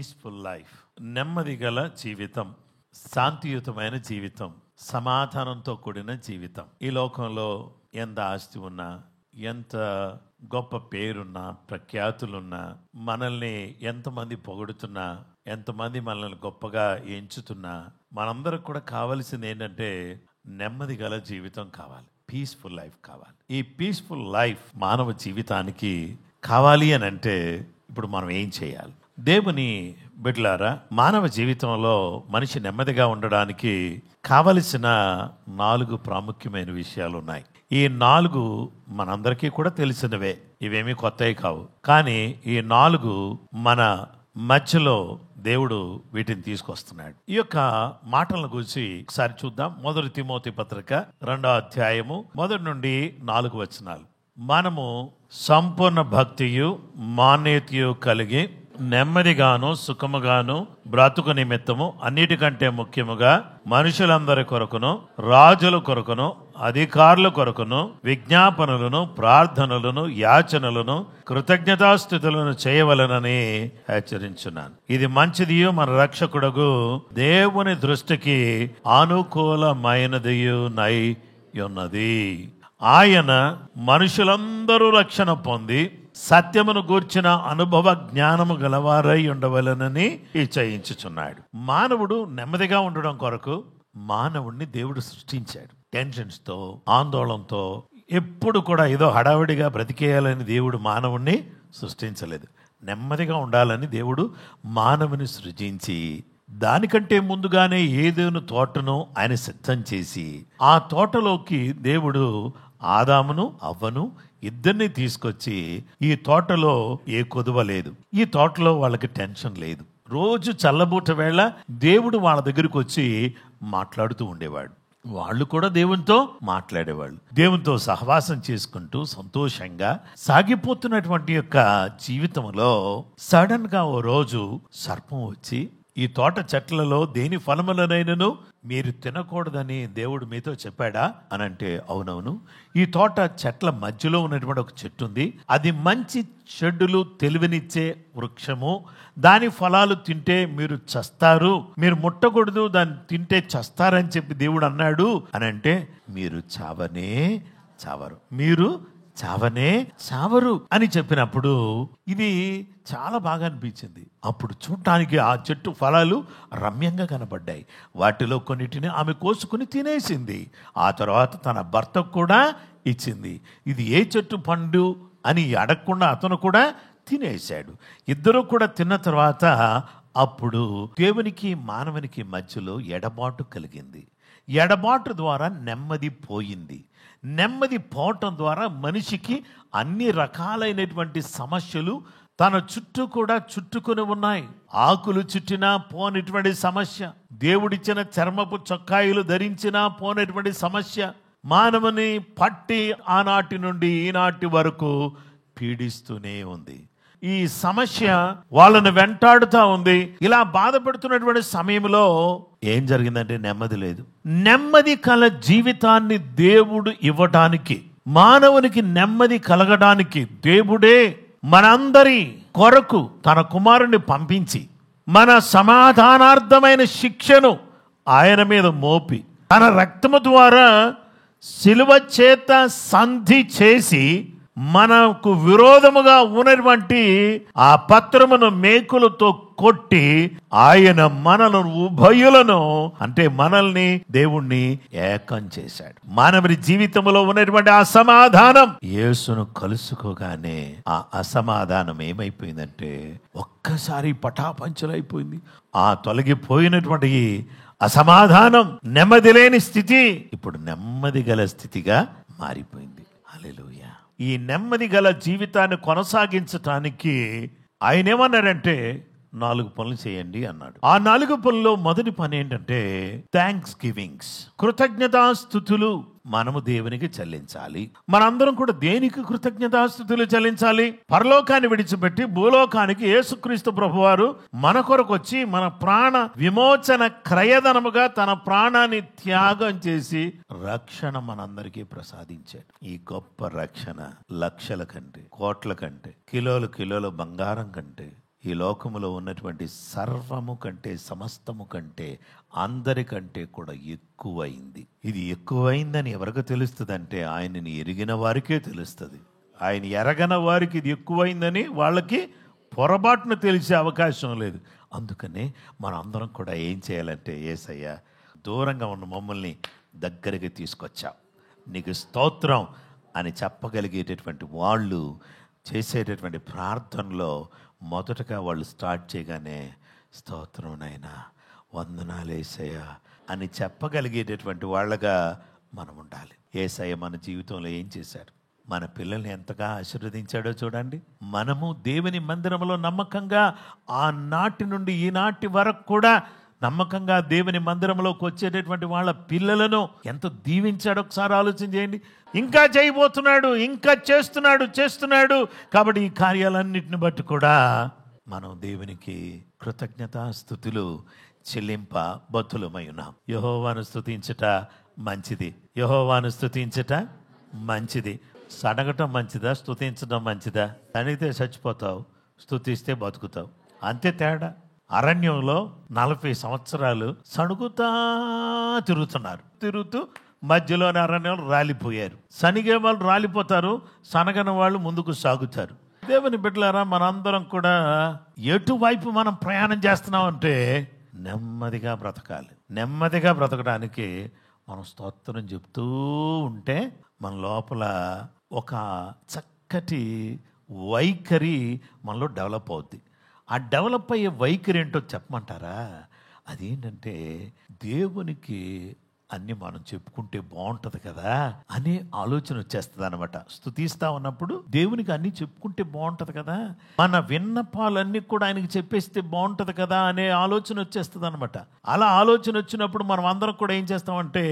Peaceful life, నెమ్మది గల జీవితం, శాంతియుతమైన జీవితం, సమాధానంతో కూడిన జీవితం. ఈ లోకంలో ఎంత ఆస్తి ఉన్నా, ఎంత గొప్ప పేరున్నా, ప్రఖ్యాతులున్నా, మనల్ని ఎంతమంది పొగుడుతున్నా, ఎంతమంది మనల్ని గొప్పగా ఎంచుతున్నా, మనందరికి కూడా కావాల్సింది ఏంటంటే నెమ్మది గల జీవితం కావాలి, పీస్ఫుల్ లైఫ్ కావాలి. ఈ పీస్ఫుల్ లైఫ్ మానవ జీవితానికి కావాలి అని అంటే ఇప్పుడు మనం ఏం చేయాలి? దేవుని బిడ్డలారా, మానవ జీవితంలో మనిషి నెమ్మదిగా ఉండడానికి కావలసిన 4 ప్రాముఖ్యమైన విషయాలు ఉన్నాయి. ఈ 4 మనందరికీ కూడా తెలిసినవే, ఇవేమీ కొత్తవి కావు. కానీ ఈ 4 మన మధ్యలో దేవుడు వీటిని తీసుకొస్తున్నాడు. ఈ యొక్క మాటలను గురించి ఒకసారి చూద్దాం. 1 తిమోతి పత్రిక 2వ అధ్యాయము 1 నుండి 4 వచనాలు. మనము సంపూర్ణ భక్తియు మాన్యతయు కలిగి నెమ్మదిగాను సుఖముగాను బ్రతుకు నిమిత్తము అన్నిటికంటే ముఖ్యముగా మనుషులందరి కొరకును, రాజుల కొరకును, అధికారుల కొరకును విజ్ఞాపనలను, ప్రార్థనలను, యాచనలను, కృతజ్ఞతాస్థుతులను చేయవలనని హెచ్చరించున్నాను. ఇది మంచిదియు మన రక్షకుడగు దేవుని దృష్టికి అనుకూలమైనదియునై ఉన్నది. ఆయన మనుషులందరూ రక్షణ పొంది సత్యమును గూర్చిన అనుభవ జ్ఞానము గలవారై ఉండవలనని ఇచ్చయించుచున్నాడు. మానవుడు నెమ్మదిగా ఉండడం కొరకు మానవుడిని దేవుడు సృష్టించాడు. టెన్షన్స్తో, ఆందోళనతో ఎప్పుడు కూడా ఏదో హడావిడిగా బ్రతికేయాలని దేవుడు మానవుడిని సృష్టించలేదు. నెమ్మదిగా ఉండాలని దేవుడు మానవుని సృజించి దానికంటే ముందుగానే ఏదేను తోటను ఆయన సిద్ధం చేసి ఆ తోటలోకి దేవుడు ఆదామును అవ్వను ఇద్దరిని తీసుకొచ్చి ఈ తోటలో ఏ కొదువ లేదు, ఈ తోటలో వాళ్ళకి టెన్షన్ లేదు. రోజు చల్లబూట వేళ దేవుడు వాళ్ళ దగ్గరికి వచ్చి మాట్లాడుతూ ఉండేవాడు. వాళ్ళు కూడా దేవునితో మాట్లాడేవాళ్ళు. దేవునితో సహవాసం చేసుకుంటూ సంతోషంగా సాగిపోతున్నటువంటి యొక్క జీవితంలో సడన్ గా ఓ రోజు సర్పం వచ్చి ఈ తోట చెట్లలో దేని ఫలములనైనను మీరు తినకూడదని దేవుడు మీతో చెప్పాడా అని అంటే అవునవును. ఈ తోట చెట్ల మధ్యలో ఉన్నటువంటి ఒక చెట్టు ఉంది, అది మంచి చెడులు తెలివినిచ్చే వృక్షము, దాని ఫలాలు తింటే మీరు చస్తారు, మీరు ముట్టకూడదు, దాన్ని తింటే చస్తారని చెప్పి దేవుడు అన్నాడు అని అంటే మీరు చావనే చావరు, మీరు చావనే చావరు అని చెప్పినప్పుడు ఇది చాలా బాగా అనిపించింది. అప్పుడు చూడటానికి ఆ చెట్టు ఫలాలు రమ్యంగా కనబడ్డాయి. వాటిలో కొన్నిటిని ఆమె కోసుకుని తినేసింది. ఆ తర్వాత తన భర్తకు కూడా ఇచ్చింది. ఇది ఏ చెట్టు పండు అని అడగకుండా అతను కూడా తినేశాడు. ఇద్దరు కూడా తిన్న తర్వాత అప్పుడు దేవునికి మానవునికి మధ్యలో ఎడబాటు కలిగింది. ఎడబాటు ద్వారా నెమ్మది పోయింది. నెమ్మది పోవటం ద్వారా మనిషికి అన్ని రకాలైనటువంటి సమస్యలు తన చుట్టూ కూడా చుట్టుకొని ఉన్నాయి. ఆకులు చుట్టినా పోనటువంటి సమస్య, దేవుడిచ్చిన చర్మపు చొక్కాయిలు ధరించినా పోనటువంటి సమస్య మానవుని పట్టి ఆనాటి నుండి ఈనాటి వరకు పీడిస్తూనే ఉంది. ఈ సమస్య వాళ్ళను వెంటాడుతూ ఉంది. ఇలా బాధపడుతున్నటువంటి సమయంలో ఏం జరిగిందంటే నెమ్మది లేదు. నెమ్మది కల జీవితాన్ని దేవుడు ఇవ్వటానికి, మానవునికి నెమ్మది కలగడానికి దేవుడే మనందరి కొరకు తన కుమారుని పంపించి మన సమాధానార్థమైన శిక్షను ఆయన మీద మోపి తన రక్తము ద్వారా శిలువ చేత సంధి చేసి మనకు విరోధముగా ఉన్నటువంటి ఆ పత్రమును మేకులతో కొట్టి ఆయన మనలను ఉభయులను అంటే మనల్ని దేవుణ్ణి ఏకం చేశాడు. మానవుని జీవితంలో ఉన్నటువంటి అసమాధానం యేసును కలుసుకోగానే ఆ అసమాధానం ఏమైపోయిందంటే ఒక్కసారి పటాపంచలైపోయింది. ఆ తొలగిపోయినటువంటి అసమాధానం, నెమ్మది లేని స్థితి ఇప్పుడు నెమ్మది గల స్థితిగా మారిపోయింది. హల్లెలూయా. ఈ నెమ్మది గల జీవితాన్ని కొనసాగించటానికి ఆయన ఏమన్నాడంటే 4 పనులు చేయండి అన్నాడు. ఆ 4 పనుల్లో మొదటి పని ఏంటంటే థ్యాంక్స్ గివింగ్స్, కృతజ్ఞతాస్తుతులు మనము దేవునికి చెల్లించాలి. మనందరం కూడా దేనికి కృతజ్ఞతాస్తుతులు చెల్లించాలి? పరలోకాన్ని విడిచిపెట్టి భూలోకానికి యేసుక్రీస్తు ప్రభువారు మన కొరకు వచ్చి మన ప్రాణ విమోచన క్రయధనముగా తన ప్రాణాన్ని త్యాగం చేసి రక్షణ మనందరికీ ప్రసాదించాడు. ఈ గొప్ప రక్షణ లక్షల కంటే, కోట్ల కంటే, కిలోల బంగారం కంటే, ఈ లోకములో ఉన్నటువంటి సర్వము కంటే, సమస్తము కంటే, అందరికంటే కూడా ఎక్కువైంది. ఇది ఎక్కువైందని ఎవరికి తెలుస్తుంది అంటే ఆయనని ఎరిగిన వారికే తెలుస్తుంది. ఆయన ఎరగని వారికి ఇది ఎక్కువైందని వాళ్ళకి పొరపాటున తెలిసే అవకాశం లేదు. అందుకనే మనం అందరం కూడా ఏం చేయాలంటే, యేసయ్య దూరంగా ఉన్న మమ్మల్ని దగ్గరికి తీసుకొచ్చావు, నీకు స్తోత్రం అని చెప్పగలిగేటటువంటి వాళ్ళు చేసేటటువంటి ప్రార్థనలో మొదటగా వాళ్ళు స్టార్ట్ చేయగానే స్తోత్రం నాయనా, వందనాలు యేసయ్య అని చెప్పగలిగేటటువంటి వాళ్ళగా మనం ఉండాలి. యేసయ్య మన జీవితంలో ఏం చేశాడు, మన పిల్లల్ని ఎంతగా ఆశీర్వదించాడో చూడండి. మనము దేవుని మందిరంలో నమ్మకంగా ఆనాటి నుండి ఈనాటి వరకు కూడా నమ్మకంగా దేవుని మందిరంలోకి వచ్చేటటువంటి వాళ్ళ పిల్లలను ఎంత దీవించాడో ఒకసారి ఆలోచన చేయండి. ఇంకా చేయబోతున్నాడు, ఇంకా చేస్తున్నాడు. కాబట్టి ఈ కార్యాలన్నిటిని బట్టి కూడా మనం దేవునికి కృతజ్ఞతాస్తుతులు చెల్లింప బతులమై ఉన్నాం. యెహోవాను స్తుతించుట మంచిది, యెహోవాను స్తుతించుట మంచిది. సడగటం మంచిదా, స్తుతించడం మంచిదా? సణిగితే చచ్చిపోతావు, స్తుతిస్తే బతుకుతావు, అంతే తేడా. అరణ్యంలో 40 సంవత్సరాలు సణుగుతా తిరుగుతూ మధ్యలోని అరణ్యంలో రాలిపోయారు. సనిగే వాళ్ళు రాలిపోతారు, సనగని వాళ్ళు ముందుకు సాగుతారు. దేవుని బిడ్డలారా, మనందరం కూడా ఎటువైపు మనం ప్రయాణం చేస్తున్నామంటే నెమ్మదిగా బ్రతకాలి. నెమ్మదిగా బ్రతకడానికి మనం స్తోత్రం చెప్తూ ఉంటే మన లోపల ఒక చక్కటి వైఖరి మనలో డెవలప్ అవుద్ది. ఆ డెవలప్ అయ్యే వైఖరి ఏంటో చెప్పమంటారా? అదేంటంటే దేవునికి అన్నీ మనం చెప్పుకుంటే బాగుంటుంది కదా అనే ఆలోచన వచ్చేస్తుంది అనమాట. స్తుతిస్తా ఉన్నప్పుడు దేవునికి అన్నీ చెప్పుకుంటే బాగుంటుంది కదా, మన విన్నపాలన్నీ కూడా ఆయనకి చెప్పేస్తే బాగుంటుంది కదా అనే ఆలోచన వచ్చేస్తుంది అనమాట. అలా ఆలోచన వచ్చినప్పుడు మనం అందరం కూడా ఏం చేస్తామంటే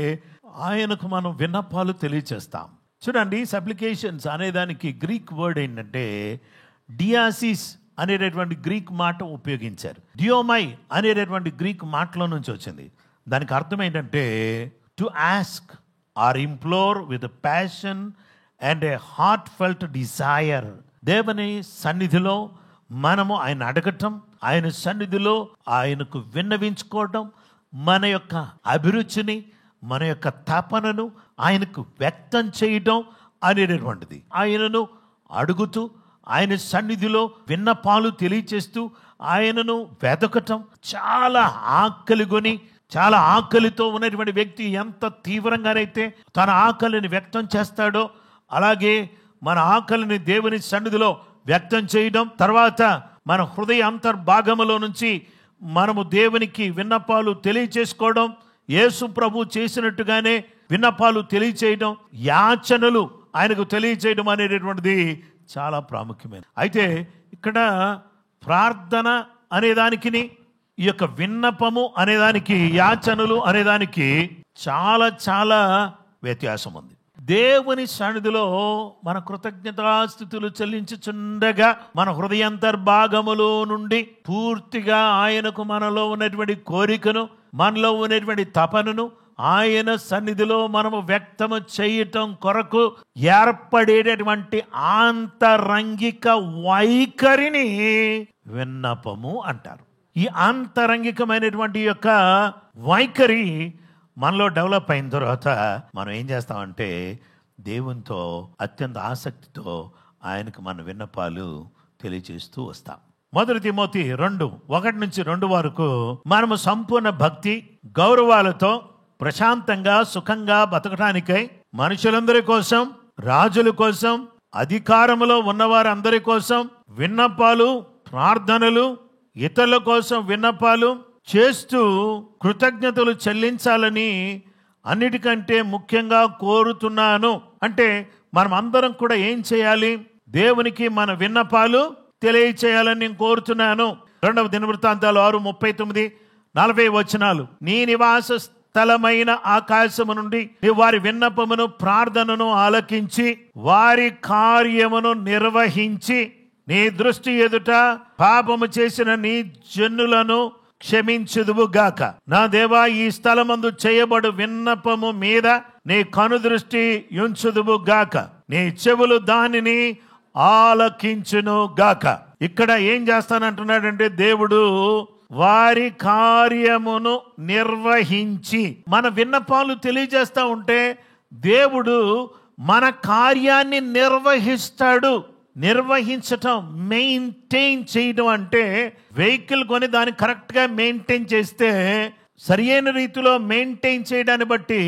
ఆయనకు మనం విన్నపాలు తెలియచేస్తాం. చూడండి, సప్లికేషన్స్ అనేదానికి గ్రీక్ వర్డ్ ఏంటంటే డియాసిస్ అనేటటువంటి గ్రీక్ మాట ఉపయోగించారు. డియోమై అనేటటువంటి గ్రీక్ మాటలో నుంచి వచ్చింది. దానికి అర్థం ఏంటంటే to ask or implore with passion and a heartfelt desire. దేవుని సన్నిధిలో మనము ఆయన అడగటం, ఆయన సన్నిధిలో ఆయనకు విన్నవించుకోవడం, మన యొక్క అభిరుచిని, మన యొక్క తపనను ఆయనకు వ్యక్తం చేయడం అనేటటువంటిది. ఆయనను అడుగుతూ ఆయన సన్నిధిలో విన్నపాలు తెలియచేస్తూ ఆయనను వెతకటం. చాలా ఆకలిగొని, చాలా ఆకలితో ఉన్నటువంటి వ్యక్తి ఎంత తీవ్రంగానైతే తన ఆకలిని వ్యక్తం చేస్తాడో అలాగే మన ఆకలిని దేవుని సన్నిధిలో వ్యక్తం చేయడం, తర్వాత మన హృదయ అంతర్భాగములో నుంచి మనము దేవునికి విన్నపాలు తెలియచేసుకోవడం, యేసు ప్రభు చేసినట్టుగానే విన్నపాలు తెలియచేయడం, యాచనలు ఆయనకు తెలియచేయడం అనేటటువంటిది చాలా ప్రాముఖ్యమైనది. అయితే ఇక్కడ ప్రార్థన అనేదానికి, ఈ యొక్క విన్నపము అనేదానికి, యాచనలు అనేదానికి చాలా చాలా వ్యత్యాసం ఉంది. దేవుని సన్నిధిలో మన కృతజ్ఞతాస్తుతులు చెల్లించుచుండగా మన హృదయాంతర్భాగములో నుండి పూర్తిగా ఆయనకు మనలో ఉన్నటువంటి కోరికను, మనలో ఉన్నటువంటి తపనను ఆయన సన్నిధిలో మనము వ్యక్తము చేయటం కొరకు ఏర్పడేటటువంటి ఆంతరంగిక వైఖరిని విన్నపము అంటారు. ఈ ఆంతరంగికమైనటువంటి యొక్క వైఖరి మనలో డెవలప్ అయిన తర్వాత మనం ఏం చేస్తామంటే దేవునితో అత్యంత ఆసక్తితో ఆయనకు మన విన్నపాలు తెలియజేస్తూ వస్తాం. 1 తిమోతి 2:1-2 వరకు మనము సంపూర్ణ భక్తి గౌరవాలతో ప్రశాంతంగా సుఖంగా బతకటానికై మనుషులందరి కోసం, రాజుల కోసం, అధికారములో ఉన్నవారందరి కోసం విన్నపాలు, ప్రార్థనలు, ఇతరుల కోసం విన్నపాలు చేస్తూ కృతజ్ఞతలు చెల్లించాలని అన్నిటికంటే ముఖ్యంగా కోరుతున్నాను. అంటే మనం అందరం కూడా ఏం చేయాలి? దేవునికి మన విన్నపాలు తెలియచేయాలని నేను కోరుతున్నాను. 2వ దినవృత్తాంతాలు 6:39-40 నీ నివాస స్థలమైన ఆకాశము నుండి వారి విన్నపమును ప్రార్థనను ఆలకించి వారి కార్యమును నిర్వహించి నీ దృష్టి ఎదుట పాపము చేసిన నీ జనులను క్షమించుదువుగాక. నా దేవా, ఈ స్థలమందు చేయబడు విన్నపము మీద నీ కనుదృష్టి ఉంచుదువుగాక. నీ చెవులు దానిని ఆలకించును గాక. ఇక్కడ ఏం చేస్తానంటున్నాడంటే దేవుడు వారి కార్యమును నిర్వహించి, మన విన్నపాలు తెలియజేస్తా ఉంటే దేవుడు మన కార్యాన్ని నిర్వహిస్తాడు. నిర్వహించటం, మెయింటైన్ చేయడం అంటే వెహికల్ కొని దాన్ని కరెక్ట్గా మెయింటైన్ చేస్తే, సరియైన రీతిలో మెయింటైన్ చేయడాన్ని బట్టి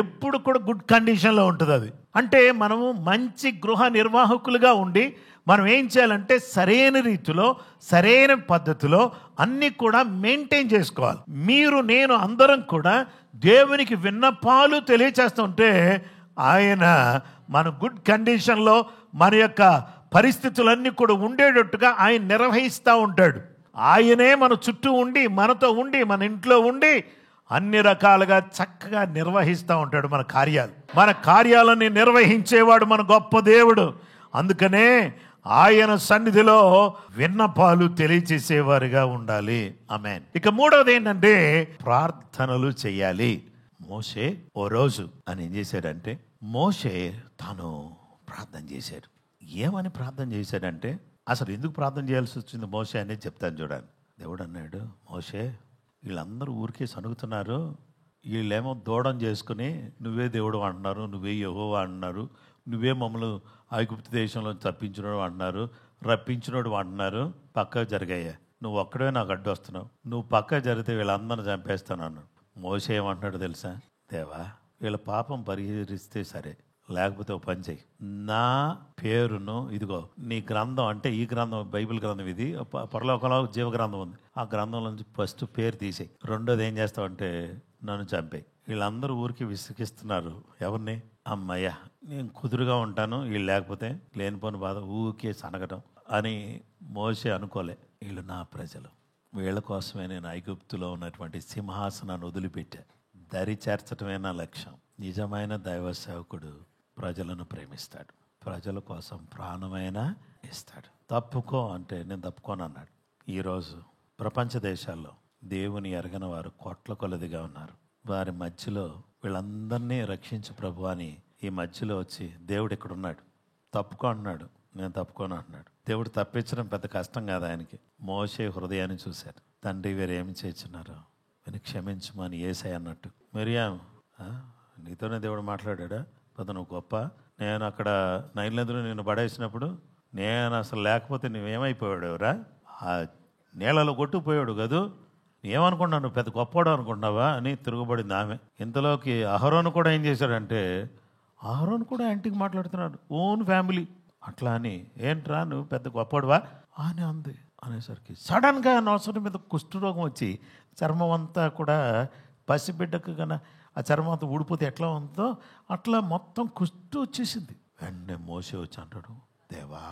ఎప్పుడు కూడా గుడ్ కండిషన్లో ఉంటుంది. అది అంటే మనము మంచి గృహ నిర్వాహకులుగా ఉండి మనం ఏం చేయాలంటే సరైన రీతిలో సరైన పద్ధతిలో అన్నీ కూడా మెయింటైన్ చేసుకోవాలి. మీరు నేను అందరం కూడా దేవునికి విన్నపాలు తెలియచేస్తుంటే ఆయన మన గుడ్ కండిషన్లో మన యొక్క పరిస్థితులన్నీ కూడా ఉండేటట్టుగా ఆయన నిర్వహిస్తూ ఉంటాడు. ఆయనే మన చుట్టూ ఉండి, మనతో ఉండి, మన ఇంట్లో ఉండి అన్ని రకాలుగా చక్కగా నిర్వహిస్తూ ఉంటాడు మన కార్యాలని నిర్వహించేవాడు మన గొప్ప దేవుడు. అందుకనే ఆయన సన్నిధిలో విన్నపాలు తెలియచేసేవారుగా ఉండాలి. ఆమేన్. ఇక మూడవది ఏంటంటే ప్రార్థనలు చేయాలి. మోషే ఓ రోజు అని ఏం చేశాడంటే, మోషే తాను ప్రార్థన చేశాడు. ఏమని ప్రార్థన చేశాడంటే, అసలు ఎందుకు ప్రార్థన చేయాల్సి వచ్చింది మోషే అనేది చెప్తాను చూడండి. దేవుడు అన్నాడు, మోషే వీళ్ళందరూ ఊరికే సనుగుతున్నారు, వీళ్ళేమో దూడం చేసుకుని నువ్వే దేవుడు అంటున్నారు, నువ్వే యెహోవా అంటున్నారు, నువ్వే మమ్మల్ని ఐగుప్తు దేశంలో తప్పించినోడు అంటున్నారు, రప్పించినోడు అంటున్నారు, పక్కకు జరిగాయా, నువ్వు ఒక్కడే నాకు అడ్డు వస్తున్నావు, నువ్వు పక్క జరిగితే వీళ్ళందరిని చంపేస్తాను అన్నాడు. మోషే ఏమంటున్నాడు తెలుసా, దేవా వీళ్ళ పాపం పరిహరిస్తే సరే, లేకపోతే ఒక పని చెయ్యి, నా పేరును ఇదిగో నీ గ్రంథం, అంటే ఈ గ్రంథం బైబిల్ గ్రంథం, ఇది పరలోకంలో జీవ గ్రంథం ఉంది, ఆ గ్రంథంలో నుంచి ఫస్ట్ పేరు తీసేయి, రెండోది ఏం చేస్తావంటే నన్ను చంపేయి. వీళ్ళందరూ ఊరికి విసిగిస్తున్నారు ఎవరిని, అమ్మయ్య నేను కుదురుగా ఉంటాను, వీళ్ళు లేకపోతే లేనిపోని బాధ ఊరికే సనగటం అని మోషే అనుకోలే. వీళ్ళు నా ప్రజలు, వీళ్ళ కోసమే నేను ఐగుప్తులో ఉన్నటువంటి సింహాసనాన్ని వదిలిపెట్టా. దరి చేర్చటమే నా లక్ష్యం. నిజమైన దైవ సేవకుడు ప్రజలను ప్రేమిస్తాడు, ప్రజల కోసం ప్రాణమైన ఇస్తాడు. తప్పుకో అంటే నేను తప్పుకోను అన్నాడు. ఈరోజు ప్రపంచ దేశాల్లో దేవుని ఎరగని వారు కోట్ల కొలదిగా ఉన్నారు. వారి మధ్యలో వీళ్ళందరినీ రక్షించు ప్రభు అని ఈ మధ్యలో వచ్చి దేవుడు ఇక్కడ ఉన్నాడు, తప్పుకో అన్నాడు, నేను తప్పుకోను అన్నాడు. దేవుడు తప్పించడం పెద్ద కష్టం కాదు ఆయనకి. మోషే హృదయాన్ని చూశారు, తండ్రి వీరు ఏమి చేస్తున్నారు, నేను క్షమించమని యేసయ్య అన్నట్టు. మిరియాము, నీతోనే దేవుడు మాట్లాడా, పెద్ద నువ్వు గొప్ప, నేను అక్కడ నైల్ నదిలో నేను పడేసినప్పుడు నేను అసలు లేకపోతే నువ్వేమైపోయాడు ఎవరా, ఆ నీళ్ళలో కొట్టుకుపోయాడు కదూ, ఏమనుకున్నావు నువ్వు పెద్ద గొప్పవాడు అనుకుంటున్నావా అని తిరుగుబడింది ఆమె. ఇంతలోకి అహరోను కూడా ఏం చేశాడంటే, అహరోను కూడా ఇంటికి మాట్లాడుతున్నాడు, ఓన్ ఫ్యామిలీ అట్లా అని, ఏంట్రా నువ్వు పెద్ద గొప్పవాడువా అని అంది. అనేసరికి సడన్గా నొసటి మీద కుష్ఠరోగం వచ్చి చర్మం అంతా కూడా పసిబిడ్డకు కన్నా ఆ చర్మం అంతా ఊడిపోతే ఎట్లా ఉందో అట్లా మొత్తం కుష్టు వచ్చేసింది. వెంటనే మోసే వచ్చి అంటాడు, దేవా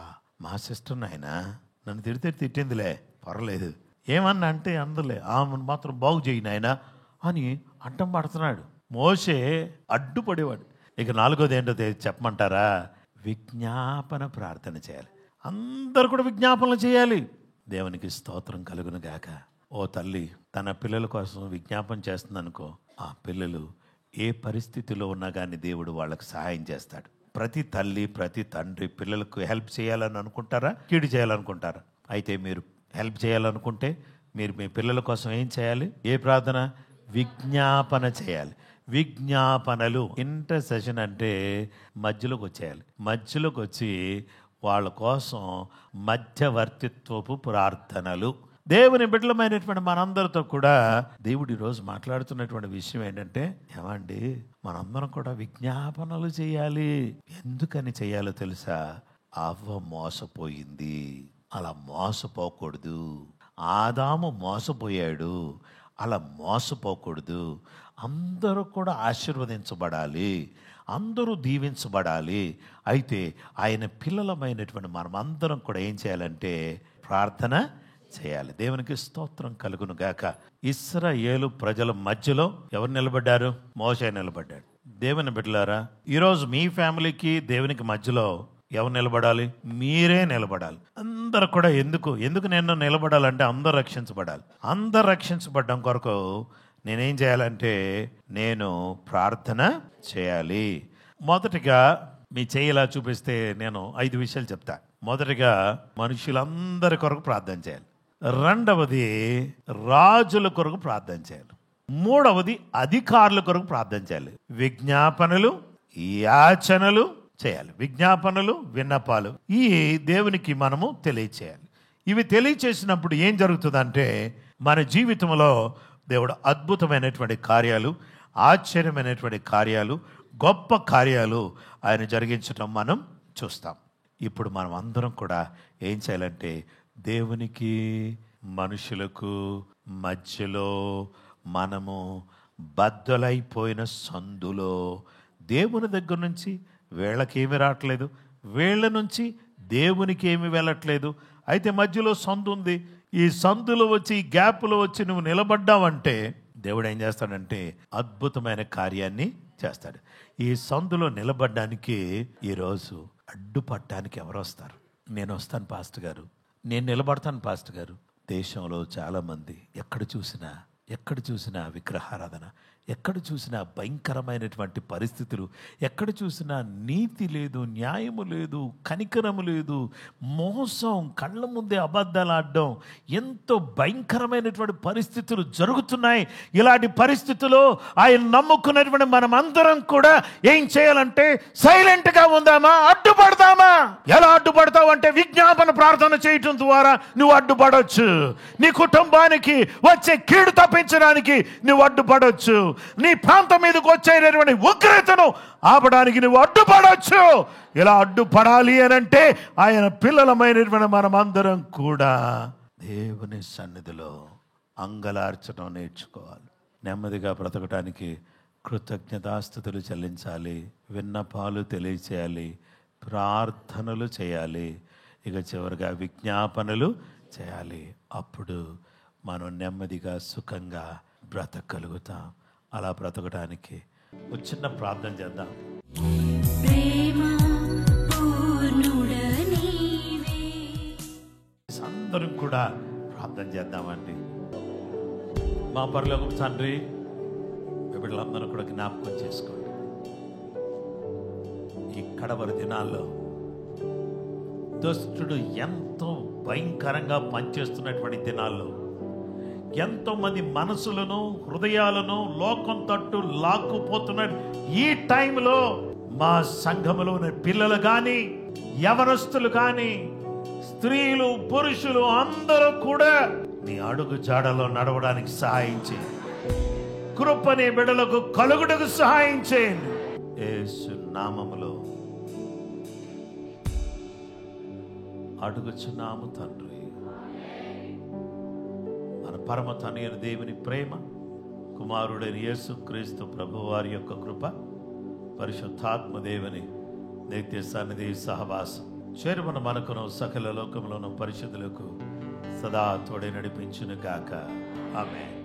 మా సిస్టర్ నాయన నన్ను తిట్టిందిలే పర్లేదు, ఏమన్నా అంటే అందులే, ఆమెను మాత్రం బాగు చేయి నాయన అని అడ్డం పడుతున్నాడు. మోసే అడ్డుపడేవాడు. ఇక నాలుగోది ఏంటో చెప్పమంటారా, విజ్ఞాపన ప్రార్థన చేయాలి. అందరూ కూడా విజ్ఞాపనలు చేయాలి. దేవునికి స్తోత్రం కలుగును గాక. ఓ తల్లి తన పిల్లల కోసం విజ్ఞాపన చేస్తుంది అనుకో, ఆ పిల్లలు ఏ పరిస్థితిలో ఉన్నా కానీ దేవుడు వాళ్ళకి సహాయం చేస్తాడు. ప్రతి తల్లి ప్రతి తండ్రి పిల్లలకు హెల్ప్ చేయాలని అనుకుంటారా, కీడు చేయాలనుకుంటారా? అయితే మీరు హెల్ప్ చేయాలనుకుంటే మీరు మీ పిల్లల కోసం ఏం చేయాలి, ఏ ప్రార్థన, విజ్ఞాపన చేయాలి. విజ్ఞాపనలు, ఇంటర్సెషన్ అంటే మధ్యలోకి వచ్చేయాలి. మధ్యలోకి వచ్చి వాళ్ళ కోసం మధ్యవర్తిత్వపు ప్రార్థనలు. దేవుని బిడ్డలమైనటువంటి మనందరితో కూడా దేవుడు ఈరోజు మాట్లాడుతున్నటువంటి విషయం ఏంటంటే, ఏమండి మనందరం కూడా విజ్ఞాపనలు చేయాలి. ఎందుకని చేయాలో తెలుసా, అవ్వ మోసపోయింది, అలా మోసపోకూడదు. ఆదాము మోసపోయాడు, అలా మోసపోకూడదు. అందరూ కూడా ఆశీర్వదించబడాలి, అందరూ దీవించబడాలి. అయితే ఆయన పిల్లలమైనటువంటి మనం అందరం కూడా ఏం చేయాలంటే ప్రార్థన చేయాలి. దేవునికి స్తోత్రం కలుగును గాక. ఇశ్రాయేలు ప్రజల మధ్యలో ఎవరు నిలబడ్డారు, మోషే నిలబడ్డాడు. దేవుని బిడ్డలారా, ఈరోజు మీ ఫ్యామిలీకి దేవునికి మధ్యలో ఎవరు నిలబడాలి, మీరే నిలబడాలి. అందరు కూడా ఎందుకు నేను నిలబడాలంటే అందరు రక్షించబడాలి. అందరు రక్షించబడడం కొరకు నేనేం చేయాలంటే నేను ప్రార్థన చేయాలి. మొదటిగా మీ చేయిలా చూపిస్తే నేను 5 విషయాలు చెప్తా. మొదటిగా మనుషులందరి కొరకు ప్రార్థన చేయాలి. రెండవది రాజుల కొరకు ప్రార్థన చేయాలి. మూడవది అధికారుల కొరకు ప్రార్థన చేయాలి. విజ్ఞాపనలు, యాచనలు చేయాలి. విజ్ఞాపనలు, విన్నపాలు ఈ దేవునికి మనము తెలియచేయాలి. ఇవి తెలియచేసినప్పుడు ఏం జరుగుతుందంటే మన జీవితంలో దేవుడు అద్భుతమైనటువంటి కార్యాలు, ఆశ్చర్యమైనటువంటి కార్యాలు, గొప్ప కార్యాలు ఆయన జరిగించడం మనం చూస్తాం. ఇప్పుడు మనం అందరం కూడా ఏం చేయాలంటే దేవునికి మనుషులకు మధ్యలో మనము బద్దలైపోయిన సందులో దేవుని దగ్గర నుంచి వీళ్ళకేమి రావట్లేదు, వీళ్ళ నుంచి దేవునికి ఏమి వెళ్ళట్లేదు. అయితే మధ్యలో సందు ఉంది. ఈ సందులో వచ్చి, ఈ గ్యాప్లో వచ్చి నువ్వు నిలబడ్డావంటే దేవుడు ఏం చేస్తాడంటే అద్భుతమైన కార్యాన్ని చేస్తాడు. ఈ సందులో నిలబడ్డానికి ఈరోజు అడ్డుపట్టడానికి ఎవరు వస్తారు? నేను వస్తాను పాస్టర్ గారు, నేను నిలబడతాను పాస్టర్ గారు. దేశంలో చాలామంది ఎక్కడ చూసినా విగ్రహారాధన, ఎక్కడ చూసినా భయంకరమైనటువంటి పరిస్థితులు, ఎక్కడ చూసినా నీతి లేదు, న్యాయము లేదు, కనికరము లేదు, మోసం, కళ్ళ ముందే అబద్ధాలు ఆడడం, ఎంతో భయంకరమైనటువంటి పరిస్థితులు జరుగుతున్నాయి. ఇలాంటి పరిస్థితుల్లో ఆయన నమ్ముకున్నటువంటి మనం అందరం కూడా ఏం చేయాలంటే సైలెంట్గా ఉందామా, అడ్డుపడతామా? ఎలా అడ్డుపడతావు అంటే విజ్ఞాపన ప్రార్థన చేయటం ద్వారా నువ్వు అడ్డుపడవచ్చు. నీ కుటుంబానికి వచ్చే కీడు తప్పించడానికి నువ్వు అడ్డుపడవచ్చు. నీ ప్రాంతం మీదకి వచ్చేటటువంటి ఉగ్రతను ఆపడానికి నువ్వు అడ్డుపడవచ్చు. ఇలా అడ్డుపడాలి అనంటే ఆయన పిల్లలమైనటువంటి మనం అందరం కూడా దేవుని సన్నిధిలో అంగలార్చడం నేర్చుకోవాలి. నెమ్మదిగా బ్రతకడానికి కృతజ్ఞతాస్తుతులు చెల్లించాలి, విన్నపాలు తెలియచేయాలి, ప్రార్థనలు చేయాలి, ఇక చివరిగా విజ్ఞాపనలు చేయాలి. అప్పుడు మనం నెమ్మదిగా సుఖంగా బ్రతకగలుగుతాం. అలా బ్రతకడానికి ఒక చిన్న ప్రార్థన చేద్దాం. అందరం కూడా ప్రార్థన చేద్దామండి. మా పరలోకపు తండ్రి, బిడ్డలందరూ కూడా జ్ఞాపకం చేసుకోండి. ఈ కడవరి దినాల్లో దుష్టుడు ఎంతో భయంకరంగా పనిచేస్తున్నటువంటి దినాల్లో ఎంతో మంది మనసులను, హృదయాలను లోకం తట్టు లాక్కుపోతున్నారు. ఈ టైంలో మా సంఘములో ఉన్న పిల్లలు కానీ, యవనస్తులు కానీ, స్త్రీలు, పురుషులు అందరూ కూడా నీ అడుగు జాడలో నడవడానికి సహాయం చేయండి. కృపని బిడ్డలకు కలుగుటకు సహాయం చేయండి. యేసు నామములో అడుగుచున్నాము తండ్రి. మన పరమ తండ్రి దేవుని ప్రేమ, కుమారుడైన యేసుక్రీస్తు ప్రభువారి యొక్క కృప, పరిశుద్ధాత్మ దేవుని నిత్య సన్నిధి సహవాసం చేరుమన మనకును సకల లోకములను పరిశుద్ధులకు సదా తోడే నడిపించును గాక. ఆమేన్.